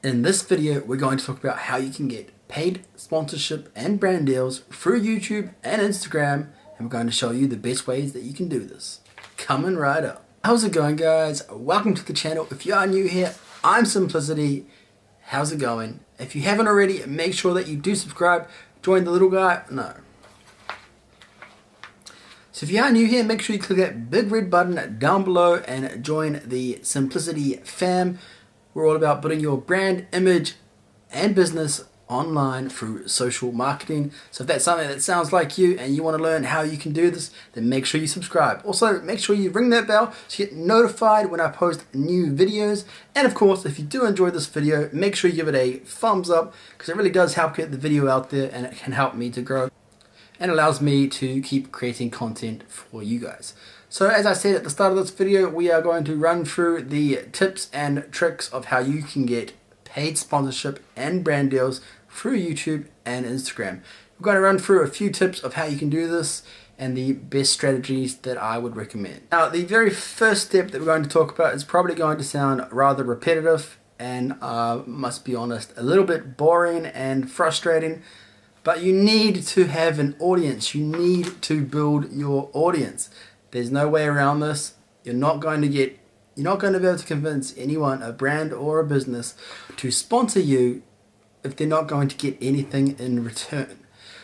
In this video, we're going to talk about how you can get paid sponsorship and brand deals through YouTube and Instagram, and we're going to show you the best ways that you can do this. Coming right up. How's it going, guys? Welcome to the channel. If you are new here, I'm Simplicity. How's it going? If you haven't already, make sure that you do subscribe. Join the little guy. No. So if you are new here, make sure you click that big red button down below and join the Simplicity fam. We're all about building your brand, image, and business online through social marketing. So if that's something that sounds like you and you want to learn how you can do this, then make sure you subscribe. Also, make sure you ring that bell to get notified when I post new videos. And of course, if you do enjoy this video, make sure you give it a thumbs up, because it really does help get the video out there and it can help me to grow and allows me to keep creating content for you guys. So as I said at the start of this video, we are going to run through the tips and tricks of how you can get paid sponsorship and brand deals through YouTube and Instagram. We're going to run through a few tips of how you can do this and the best strategies that I would recommend. Now, the very first step that we're going to talk about is probably going to sound rather repetitive and must be honest, a little bit boring and frustrating. But you need to have an audience. You need to build your audience. There's no way around this. You're not going to be able to convince anyone, a brand or a business, to sponsor you if they're not going to get anything in return.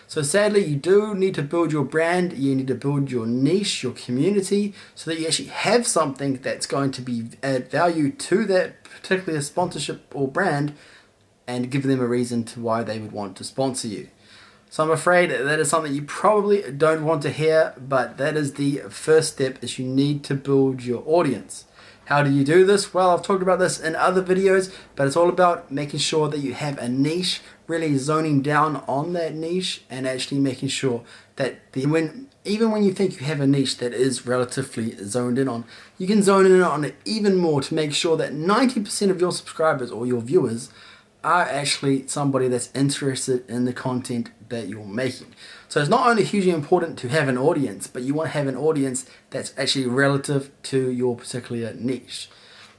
So sadly, you do need to build your brand. You need to build your niche, your community, so that you actually have something that's going to add value to that particular sponsorship or brand and give them a reason to why they would want to sponsor you. So I'm afraid that is something you probably don't want to hear, but that is the first step, is you need to build your audience. How do you do this? Well, I've talked about this in other videos, but it's all about making sure that you have a niche, really zoning down on that niche and actually making sure that even when you think you have a niche that is relatively zoned in on, you can zone in on it even more to make sure that 90% of your subscribers or your viewers are actually somebody that's interested in the content that you're making. So it's not only hugely important to have an audience, but you want to have an audience that's actually relative to your particular niche.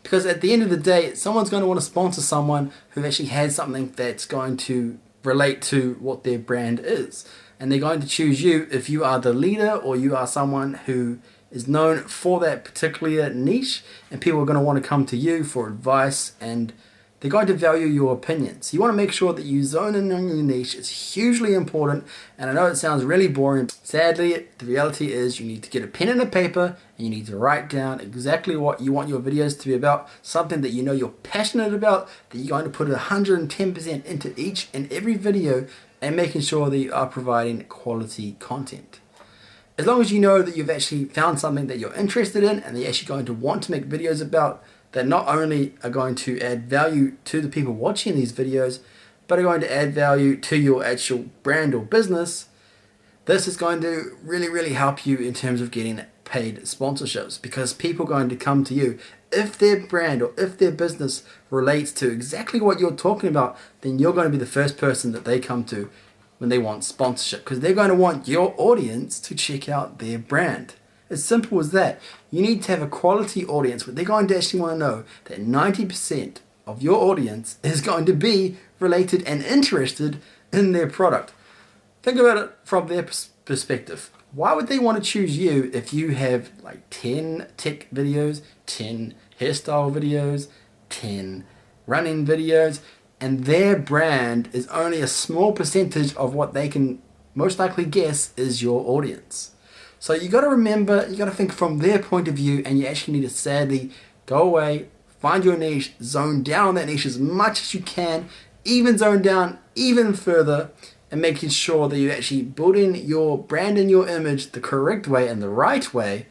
Because at the end of the day, someone's going to want to sponsor someone who actually has something that's going to relate to what their brand is. And they're going to choose you if you are the leader or you are someone who is known for that particular niche, and people are going to want to come to you for advice, and they're going to value your opinions. You want to make sure that you zone in on your niche. It's hugely important, and I know it sounds really boring. Sadly, the reality is you need to get a pen and a paper, and you need to write down exactly what you want your videos to be about, something that you know you're passionate about, that you're going to put 110% into each and every video, and making sure that you are providing quality content. As long as you know that you've actually found something that you're interested in and that you're actually going to want to make videos about, that not only are going to add value to the people watching these videos, but are going to add value to your actual brand or business, this is going to really help you in terms of getting paid sponsorships, because people are going to come to you. If their brand or if their business relates to exactly what you're talking about, then you're going to be the first person that they come to when they want sponsorship, because they're going to want your audience to check out their brand. As simple as that. You need to have a quality audience where they're going to actually want to know that 90% of your audience is going to be related and interested in their product. Think about it from their perspective. Why would they want to choose you if you have like 10 tech videos, 10 hairstyle videos, 10 running videos, and their brand is only a small percentage of what they can most likely guess is your audience? So you got to remember, you got to think from their point of view, and you actually need to sadly go away, find your niche, zone down on that niche as much as you can, even zone down even further, and making sure that you're actually building your brand and your image the correct way and the right way,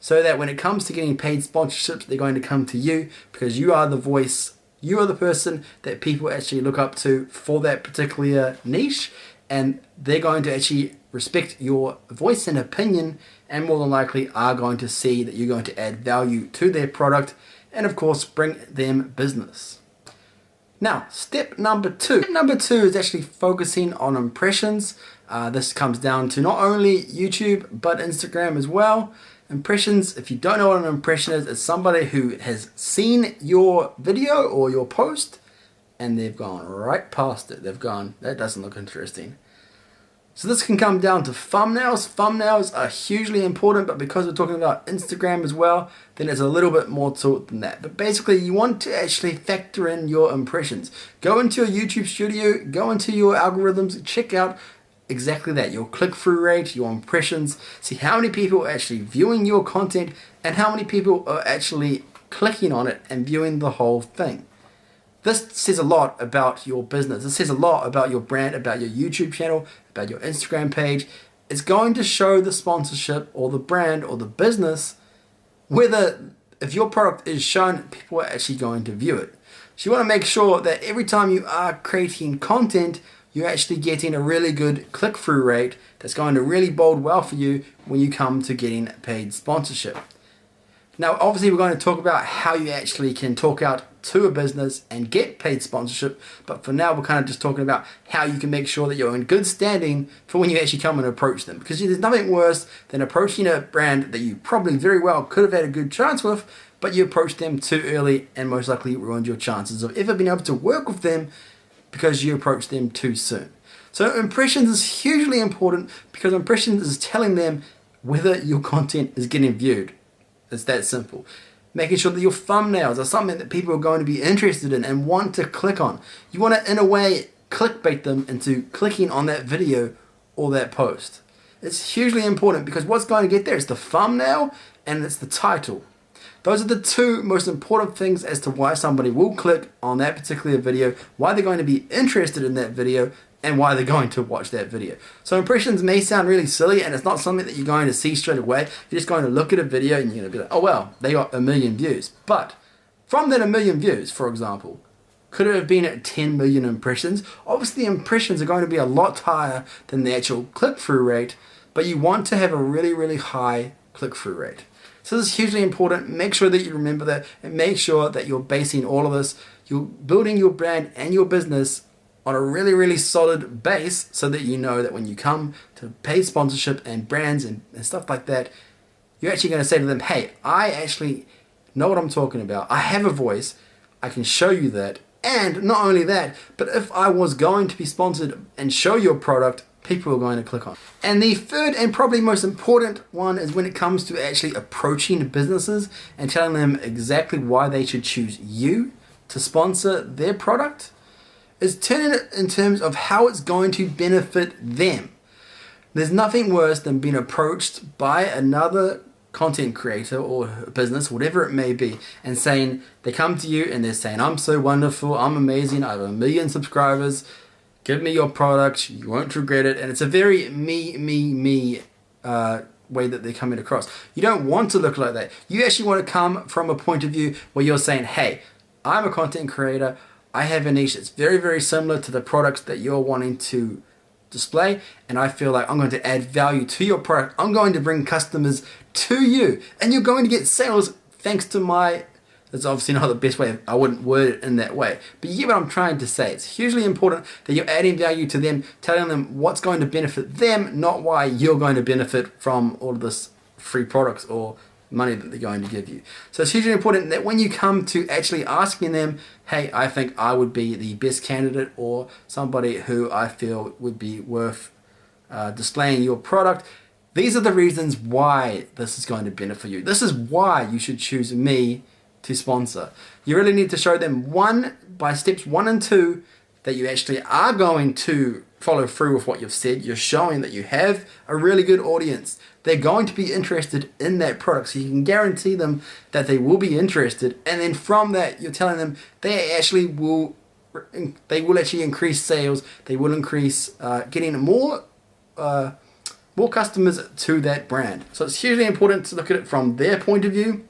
so that when it comes to getting paid sponsorships, they're going to come to you because you are the voice, you are the person that people actually look up to for that particular niche, and they're going to actually respect your voice and opinion, and more than likely are going to see that you're going to add value to their product and of course bring them business. Now, step number two. Step number two is actually focusing on impressions. This comes down to not only YouTube but Instagram as well. Impressions, if you don't know what an impression is, it's somebody who has seen your video or your post and they've gone right past it. They've gone, that doesn't look interesting. So this can come down to thumbnails. Thumbnails are hugely important, but because we're talking about Instagram as well, then there's a little bit more to it than that. But basically, you want to actually factor in your impressions. Go into your YouTube studio, go into your algorithms, check out exactly that, your click-through rate, your impressions, see how many people are actually viewing your content and how many people are actually clicking on it and viewing the whole thing. This says a lot about your business. This says a lot about your brand, about your YouTube channel, about your Instagram page. It's going to show the sponsorship or the brand or the business whether if your product is shown, people are actually going to view it. So you want to make sure that every time you are creating content, you're actually getting a really good click-through rate that's going to really bode well for you when you come to getting paid sponsorship. Now, obviously, we're going to talk about how you actually can talk out to a business and get paid sponsorship. But for now, we're kind of just talking about how you can make sure that you're in good standing for when you actually come and approach them. Because there's nothing worse than approaching a brand that you probably very well could have had a good chance with, but you approached them too early and most likely ruined your chances of ever being able to work with them because you approached them too soon. So impressions is hugely important because impressions is telling them whether your content is getting viewed. It's that simple. Making sure that your thumbnails are something that people are going to be interested in and want to click on. You want to, in a way, clickbait them into clicking on that video or that post. It's hugely important because what's going to get there is the thumbnail and it's the title. Those are the two most important things as to why somebody will click on that particular video, why they're going to be interested in that video, and why they're going to watch that video. So impressions may sound really silly and it's not something that you're going to see straight away. You're just going to look at a video and you're going to be like, oh well, they got 1 million views. But from that 1 million views, for example, could it have been at 10 million impressions? Obviously the impressions are going to be a lot higher than the actual click-through rate, but you want to have a really, really high click-through rate. So this is hugely important. Make sure that you remember that and make sure that you're basing all of this, you're building your brand and your business on a really, really solid base so that you know that when you come to paid sponsorship and brands and stuff like that, you're actually going to say to them, hey, I actually know what I'm talking about. I have a voice. I can show you that. And not only that, but if I was going to be sponsored and show your product, people are going to click on. And the third and probably most important one is when it comes to actually approaching businesses and telling them exactly why they should choose you to sponsor their product, is turning it in terms of how it's going to benefit them. There's nothing worse than being approached by another content creator or business, whatever it may be, and saying, they come to you and they're saying, I'm so wonderful, I'm amazing, I have 1 million subscribers, give me your product, you won't regret it. And it's a very me way that they're coming across. You don't want to look like that. You actually want to come from a point of view where you're saying, hey, I'm a content creator, I have a niche that's very, very similar to the products that you're wanting to display, and I feel like I'm going to add value to your product. I'm going to bring customers to you, and you're going to get sales thanks to my... That's obviously not the best way, I wouldn't word it in that way, but you get what I'm trying to say. It's hugely important that you're adding value to them, telling them what's going to benefit them, not why you're going to benefit from all of this free products or money that they're going to give you. So it's hugely important that when you come to actually asking them, hey, I think I would be the best candidate or somebody who I feel would be worth displaying your product, these are the reasons why this is going to benefit you. This is why you should choose me to sponsor. You really need to show them by steps 1 and 2 that you actually are going to follow through with what you've said. You're showing that you have a really good audience. They're going to be interested in that product, so you can guarantee them that they will be interested. And then from that, you're telling them they will actually increase sales. They will increase getting more customers to that brand. So it's hugely important to look at it from their point of view.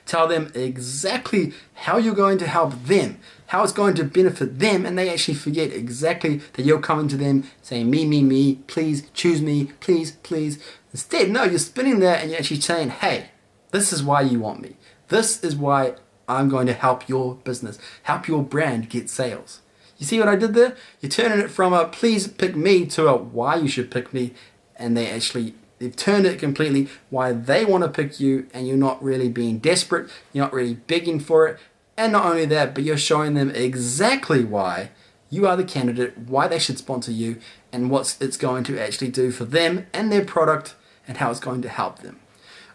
Tell them exactly how you're going to help them, how it's going to benefit them, and they actually forget exactly that you're coming to them saying, me, please, choose me, please. Instead, no, you're spinning there and you're actually saying, hey, this is why you want me. This is why I'm going to help your business, help your brand get sales. You see what I did there? You're turning it from a please pick me to a why you should pick me, and they've turned it completely why they want to pick you, and you're not really being desperate, you're not really begging for it, And not only that, but you're showing them exactly why you are the candidate, why they should sponsor you, and what it's going to actually do for them and their product and how it's going to help them.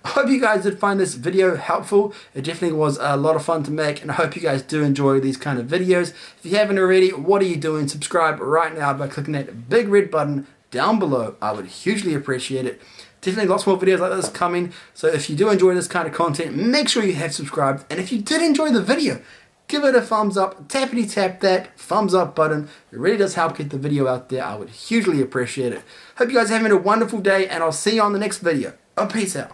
I hope you guys did find this video helpful. It definitely was a lot of fun to make, and I hope you guys do enjoy these kind of videos. If you haven't already, what are you doing? Subscribe right now by clicking that big red button down below. I would hugely appreciate it. Definitely lots more videos like this coming, so if you do enjoy this kind of content, make sure you have subscribed. And if you did enjoy the video, give it a thumbs up, tappity tap that thumbs up button. It really does help get the video out there. I would hugely appreciate it. Hope you guys are having a wonderful day, and I'll see you on the next video. Peace out.